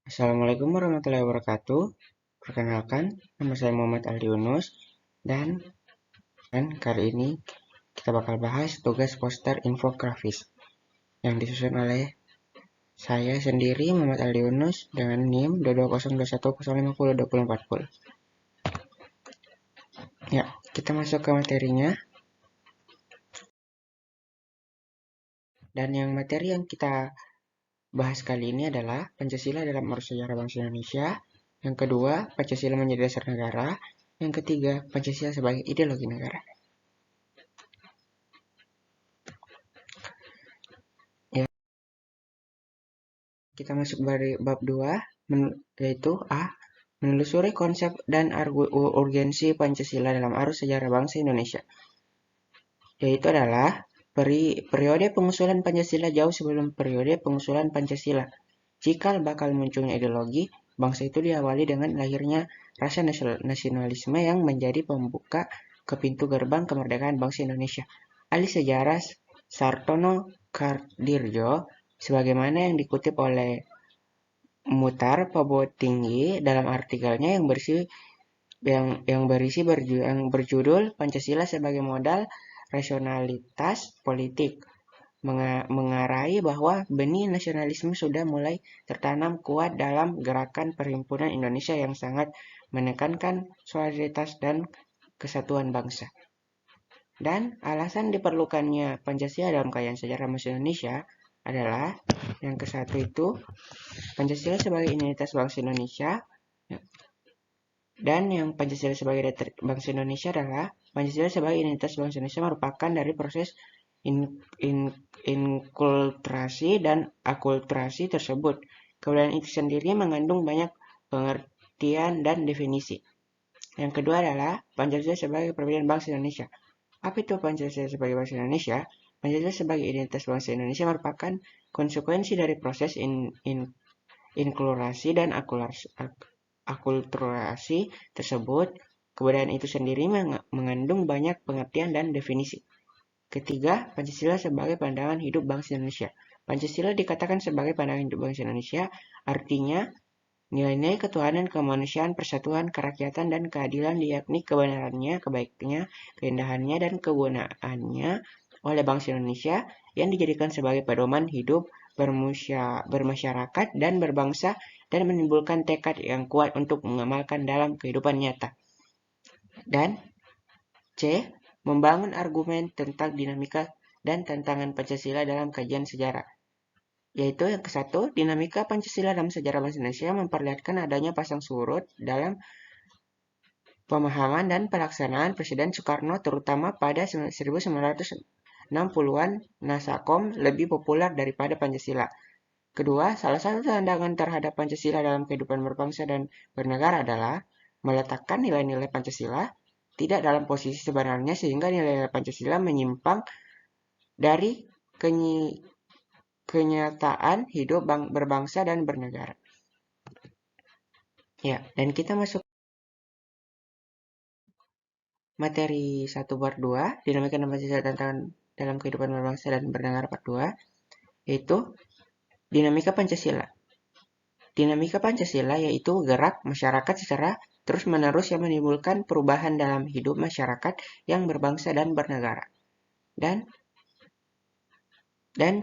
Assalamualaikum warahmatullahi wabarakatuh. Perkenalkan, nama saya Muhammad Aldi Yunus dan kali ini kita bakal bahas tugas poster infografis yang disusun oleh saya sendiri Muhammad Aldi Yunus dengan NIM 22021050240. Ya, kita masuk ke materinya. Dan materi yang kita bahas kali ini adalah Pancasila dalam arus sejarah bangsa Indonesia. Yang kedua, Pancasila menjadi dasar negara. Yang ketiga, Pancasila sebagai ideologi negara. Ya, kita masuk dari bab 2, yaitu A. Menelusuri konsep dan urgensi Pancasila dalam arus sejarah bangsa Indonesia. Yaitu adalah periode pengusulan Pancasila jauh sebelum periode pengusulan Pancasila. Cikal bakal munculnya ideologi, bangsa itu diawali dengan lahirnya rasa nasionalisme yang menjadi pembuka ke pintu gerbang kemerdekaan bangsa Indonesia. Ahli sejarah Sartono Kardirjo, sebagaimana yang dikutip oleh Mutar Pabotinggi dalam artikelnya yang berjudul Pancasila sebagai modal rasionalitas politik, mengarai bahwa benih nasionalisme sudah mulai tertanam kuat dalam gerakan perhimpunan Indonesia yang sangat menekankan solidaritas dan kesatuan bangsa. Dan alasan diperlukannya Pancasila dalam kajian sejarah bangsa Indonesia adalah yang ke-1 itu Pancasila sebagai identitas bangsa Indonesia. Dan yang Pancasila sebagai bangsa Indonesia adalah Pancasila sebagai identitas bangsa Indonesia merupakan dari proses inkulturasi dan akulturasi tersebut. Kebudayaan itu sendiri mengandung banyak pengertian dan definisi. Yang kedua adalah Pancasila sebagai perbedaan bangsa Indonesia. Apa itu Pancasila sebagai bangsa Indonesia? Pancasila sebagai identitas bangsa Indonesia merupakan konsekuensi dari proses inkulturasi dan akulturasi tersebut. Kebudayaan itu sendiri mengandung banyak pengertian dan definisi. Ketiga, Pancasila sebagai pandangan hidup bangsa Indonesia. Pancasila dikatakan sebagai pandangan hidup bangsa Indonesia, artinya nilai-nilai ketuhanan, kemanusiaan, persatuan, kerakyatan, dan keadilan diyakini kebenarannya, kebaikannya, keindahannya, dan kegunaannya oleh bangsa Indonesia yang dijadikan sebagai pedoman hidup bermasyarakat dan berbangsa dan menimbulkan tekad yang kuat untuk mengamalkan dalam kehidupan nyata. Dan C. Membangun argumen tentang dinamika dan tantangan Pancasila dalam kajian sejarah. Yaitu yang ke-1, dinamika Pancasila dalam sejarah bangsa Indonesia memperlihatkan adanya pasang surut dalam pemahaman dan pelaksanaan Presiden Soekarno terutama pada 1960-an Nasakom lebih populer daripada Pancasila. Kedua, salah satu tantangan terhadap Pancasila dalam kehidupan berbangsa dan bernegara adalah meletakkan nilai-nilai Pancasila tidak dalam posisi sebenarnya sehingga nilai-nilai Pancasila menyimpang dari kenyataan hidup berbangsa dan bernegara. Ya, dan kita masuk materi 1 part 2, dinamika dan Pancasila tantangan dalam kehidupan berbangsa dan bernegara part 2, yaitu dinamika Pancasila. Dinamika Pancasila yaitu gerak masyarakat secara terus-menerus yang menimbulkan perubahan dalam hidup masyarakat yang berbangsa dan bernegara. Dan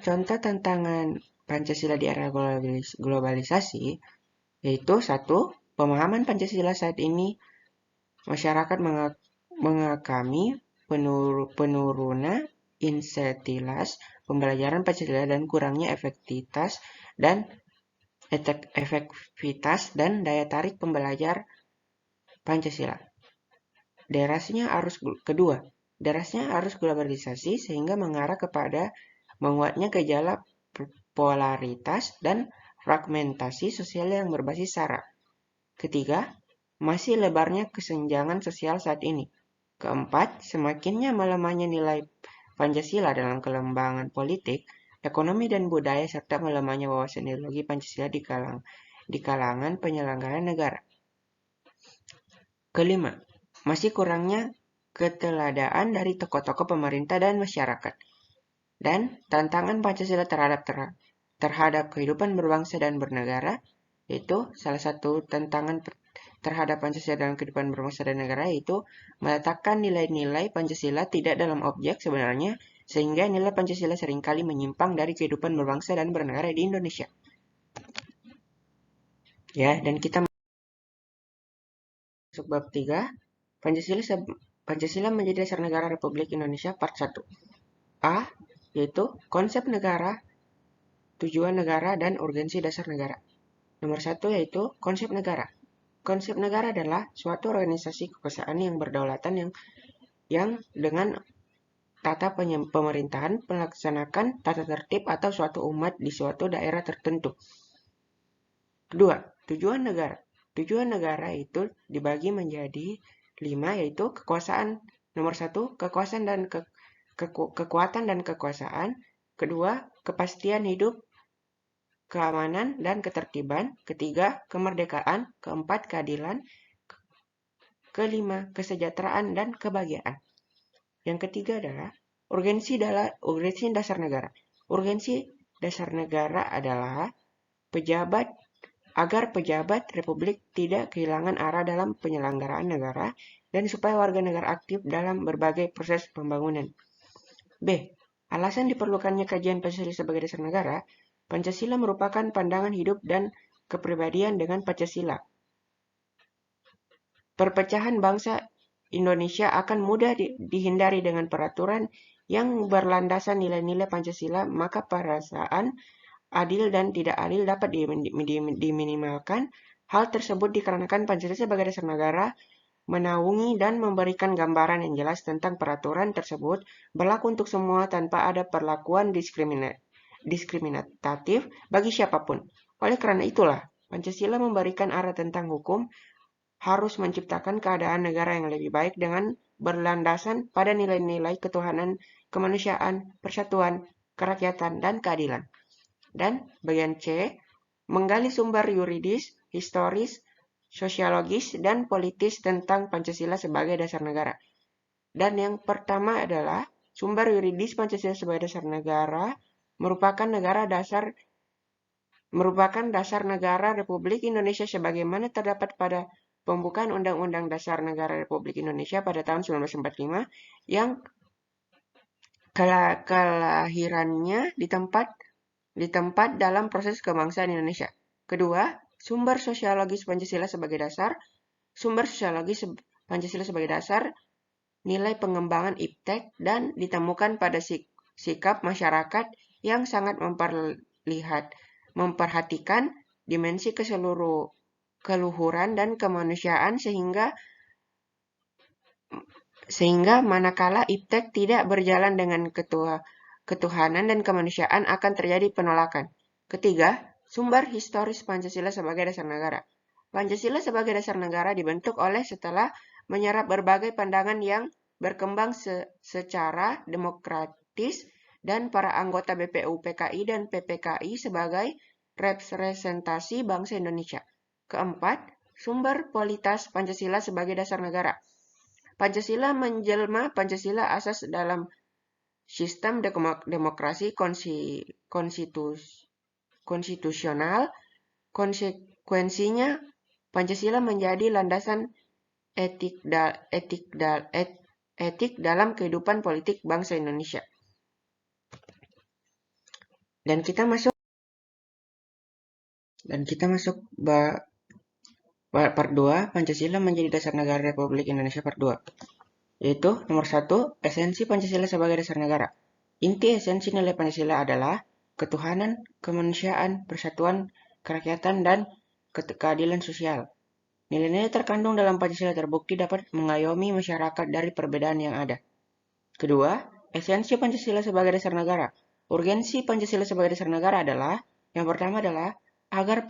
contoh tantangan Pancasila di era globalisasi yaitu 1. Pemahaman Pancasila saat ini masyarakat mengakami penurunan intensitas pembelajaran Pancasila dan kurangnya efektivitas dan daya tarik pembelajar Pancasila. Derasnya arus globalisasi sehingga mengarah kepada menguatnya gejala polaritas dan fragmentasi sosial yang berbasis sara. Ketiga, masih lebarnya kesenjangan sosial saat ini. Keempat, semakinnya melemahnya nilai Pancasila dalam kelembangan politik, ekonomi dan budaya serta melemahnya wawasan ideologi Pancasila di kalangan penyelenggara negara. Kelima, masih kurangnya keteladaan dari tokoh-tokoh pemerintah dan masyarakat. Dan tantangan Pancasila terhadap kehidupan berbangsa dan bernegara, yaitu salah satu tantangan terhadap Pancasila dalam kehidupan berbangsa dan negara yaitu meletakkan nilai-nilai Pancasila tidak dalam objek sebenarnya, sehingga nilai Pancasila seringkali menyimpang dari kehidupan berbangsa dan bernegara di Indonesia. Ya, dan kita masuk bab 3, Pancasila menjadi dasar negara Republik Indonesia part 1. A, yaitu konsep negara, tujuan negara, dan urgensi dasar negara. Nomor 1 yaitu konsep negara. Konsep negara adalah suatu organisasi kekuasaan yang berdaulat yang dengan tata pemerintahan melaksanakan tata tertib atau suatu umat di suatu daerah tertentu. Kedua, tujuan negara. Tujuan negara itu dibagi menjadi 5, yaitu kekuasaan. Nomor 1, kekuasaan dan kekuatan dan kekuasaan. Kedua, kepastian hidup, keamanan dan ketertiban. Ketiga, kemerdekaan. Keempat, keadilan. Kelima, kesejahteraan dan kebahagiaan. Yang ketiga adalah urgensi dasar negara. Urgensi dasar negara adalah agar pejabat Republik tidak kehilangan arah dalam penyelenggaraan negara dan supaya warga negara aktif dalam berbagai proses pembangunan. B. Alasan diperlukannya kajian Pancasila sebagai dasar negara. Pancasila merupakan pandangan hidup dan kepribadian dengan Pancasila. Perpecahan bangsa Indonesia akan mudah dihindari dengan peraturan yang berlandasan nilai-nilai Pancasila, maka perasaan adil dan tidak adil dapat diminimalkan. Hal tersebut dikarenakan Pancasila sebagai dasar negara menaungi dan memberikan gambaran yang jelas tentang peraturan tersebut berlaku untuk semua tanpa ada perlakuan diskriminatif bagi siapapun. Oleh karena itulah, Pancasila memberikan arah tentang hukum harus menciptakan keadaan negara yang lebih baik dengan berlandasan pada nilai-nilai ketuhanan, kemanusiaan, persatuan, kerakyatan, dan keadilan. Dan bagian C, menggali sumber yuridis, historis, sosiologis, dan politis tentang Pancasila sebagai dasar negara. Dan yang pertama adalah sumber yuridis Pancasila sebagai dasar negara merupakan dasar negara Republik Indonesia sebagaimana terdapat pada pembukaan Undang-Undang Dasar Negara Republik Indonesia pada tahun 1945 yang kelahirannya di tempat dalam proses kebangsaan Indonesia. Kedua, sumber sosiologis Pancasila sebagai dasar. Sumber sosiologis Pancasila sebagai dasar nilai pengembangan iptek dan ditemukan pada sikap masyarakat yang sangat memperhatikan dimensi keluhuran dan kemanusiaan sehingga manakala iptek tidak berjalan dengan ketuhanan dan kemanusiaan akan terjadi penolakan. Ketiga, sumber historis Pancasila sebagai dasar negara. Pancasila sebagai dasar negara dibentuk setelah menyerap berbagai pandangan yang berkembang secara demokratis dan para anggota BPU, PKI, dan PPKI sebagai representasi bangsa Indonesia. Keempat, sumber politas Pancasila sebagai dasar negara. Pancasila menjelma Pancasila asas dalam sistem demokrasi konstitusional. Konsekuensinya, Pancasila menjadi landasan etik dalam kehidupan politik bangsa Indonesia. Dan kita masuk part 2, Pancasila menjadi dasar negara Republik Indonesia part 2. Yaitu nomor 1, esensi Pancasila sebagai dasar negara. Inti esensi nilai Pancasila adalah ketuhanan, kemanusiaan, persatuan, kerakyatan, dan keadilan sosial. Nilai-nilai terkandung dalam Pancasila terbukti dapat mengayomi masyarakat dari perbedaan yang ada. Kedua, esensi Pancasila sebagai dasar negara. Urgensi Pancasila sebagai dasar negara adalah, yang pertama adalah agar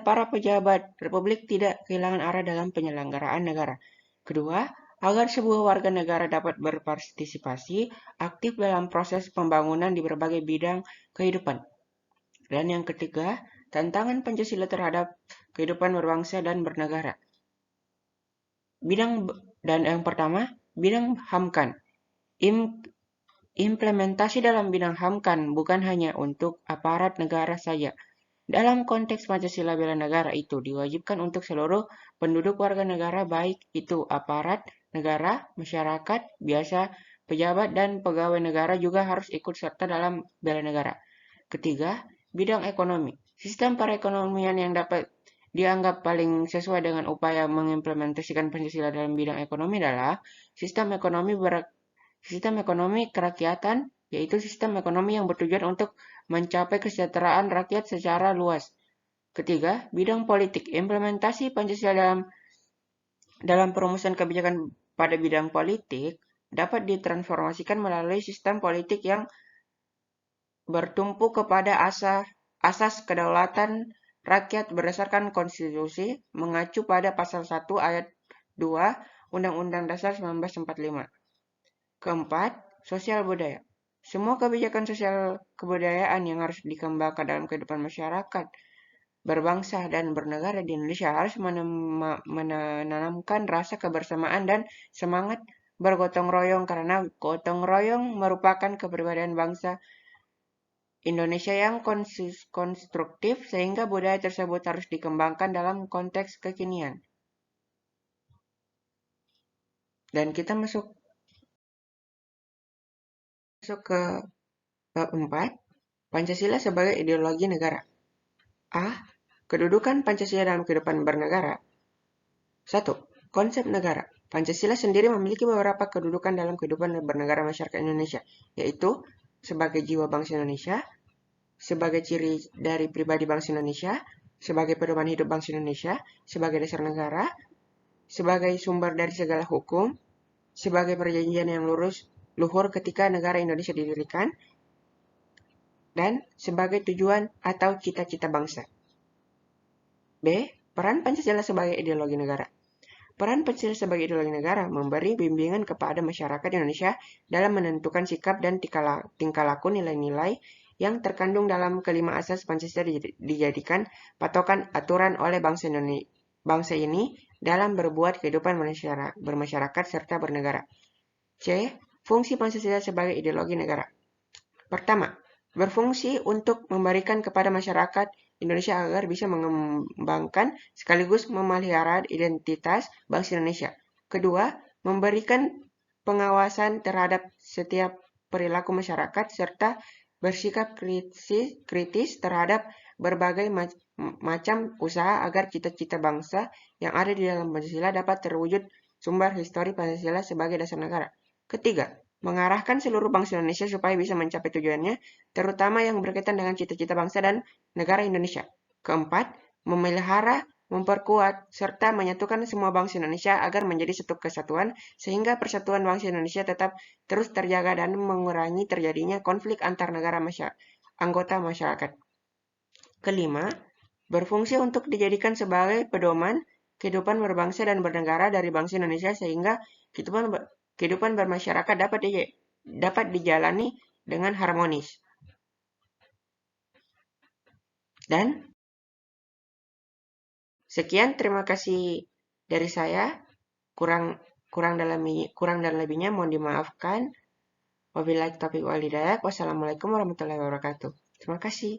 para pejabat Republik tidak kehilangan arah dalam penyelenggaraan negara. Kedua, agar sebuah warga negara dapat berpartisipasi aktif dalam proses pembangunan di berbagai bidang kehidupan. Dan yang ketiga, tantangan Pancasila terhadap kehidupan berbangsa dan bernegara. Dan yang pertama, bidang HAMKAN. Implementasi dalam bidang HAMKAN bukan hanya untuk aparat negara saja, Dalam konteks Pancasila bela negara itu diwajibkan untuk seluruh penduduk warga negara baik itu aparat negara, masyarakat biasa, pejabat dan pegawai negara juga harus ikut serta dalam bela negara. Ketiga, bidang ekonomi. Sistem perekonomian yang dapat dianggap paling sesuai dengan upaya mengimplementasikan Pancasila dalam bidang ekonomi adalah sistem ekonomi kerakyatan, yaitu sistem ekonomi yang bertujuan untuk mencapai kesejahteraan rakyat secara luas. Ketiga, bidang politik. Implementasi Pancasila dalam perumusan kebijakan pada bidang politik dapat ditransformasikan melalui sistem politik yang bertumpu kepada asas kedaulatan rakyat berdasarkan konstitusi mengacu pada pasal 1 ayat 2 Undang-Undang Dasar 1945. Keempat, sosial budaya. Semua kebijakan sosial kebudayaan yang harus dikembangkan dalam kehidupan masyarakat berbangsa dan bernegara di Indonesia harus menanamkan rasa kebersamaan dan semangat bergotong royong karena gotong royong merupakan kepribadian bangsa Indonesia yang konstruktif sehingga budaya tersebut harus dikembangkan dalam konteks kekinian. Dan kita masuk ke bab 4, Pancasila sebagai ideologi negara. A. Kedudukan Pancasila dalam kehidupan bernegara. 1. Konsep negara. Pancasila sendiri memiliki beberapa kedudukan dalam kehidupan bernegara masyarakat Indonesia, yaitu sebagai jiwa bangsa Indonesia, sebagai ciri dari pribadi bangsa Indonesia, sebagai pedoman hidup bangsa Indonesia, sebagai dasar negara, sebagai sumber dari segala hukum, sebagai perjanjian yang luhur ketika negara Indonesia didirikan, dan sebagai tujuan atau cita-cita bangsa. B. Peran Pancasila sebagai ideologi negara. Peran Pancasila sebagai ideologi negara memberi bimbingan kepada masyarakat Indonesia dalam menentukan sikap dan tingkah laku nilai-nilai yang terkandung dalam kelima asas Pancasila dijadikan patokan aturan oleh bangsa ini dalam berbuat kehidupan bermasyarakat serta bernegara. C. Fungsi Pancasila sebagai ideologi negara. Pertama, berfungsi untuk memberikan kepada masyarakat Indonesia agar bisa mengembangkan sekaligus memelihara identitas bangsa Indonesia. Kedua, memberikan pengawasan terhadap setiap perilaku masyarakat serta bersikap kritis terhadap berbagai macam usaha agar cita-cita bangsa yang ada di dalam Pancasila dapat terwujud sumber histori Pancasila sebagai dasar negara. Ketiga, mengarahkan seluruh bangsa Indonesia supaya bisa mencapai tujuannya, terutama yang berkaitan dengan cita-cita bangsa dan negara Indonesia. Keempat, memelihara, memperkuat, serta menyatukan semua bangsa Indonesia agar menjadi satu kesatuan, sehingga persatuan bangsa Indonesia tetap terus terjaga dan mengurangi terjadinya konflik antar negara anggota masyarakat. Kelima, berfungsi untuk dijadikan sebagai pedoman kehidupan berbangsa dan bernegara dari bangsa Indonesia sehingga kehidupan bermasyarakat dapat dijalani dengan harmonis. Dan sekian, terima kasih dari saya. Kurang dan lebihnya mohon dimaafkan. Wabillahi taufiq wal hidayah. Wassalamualaikum warahmatullahi wabarakatuh. Terima kasih.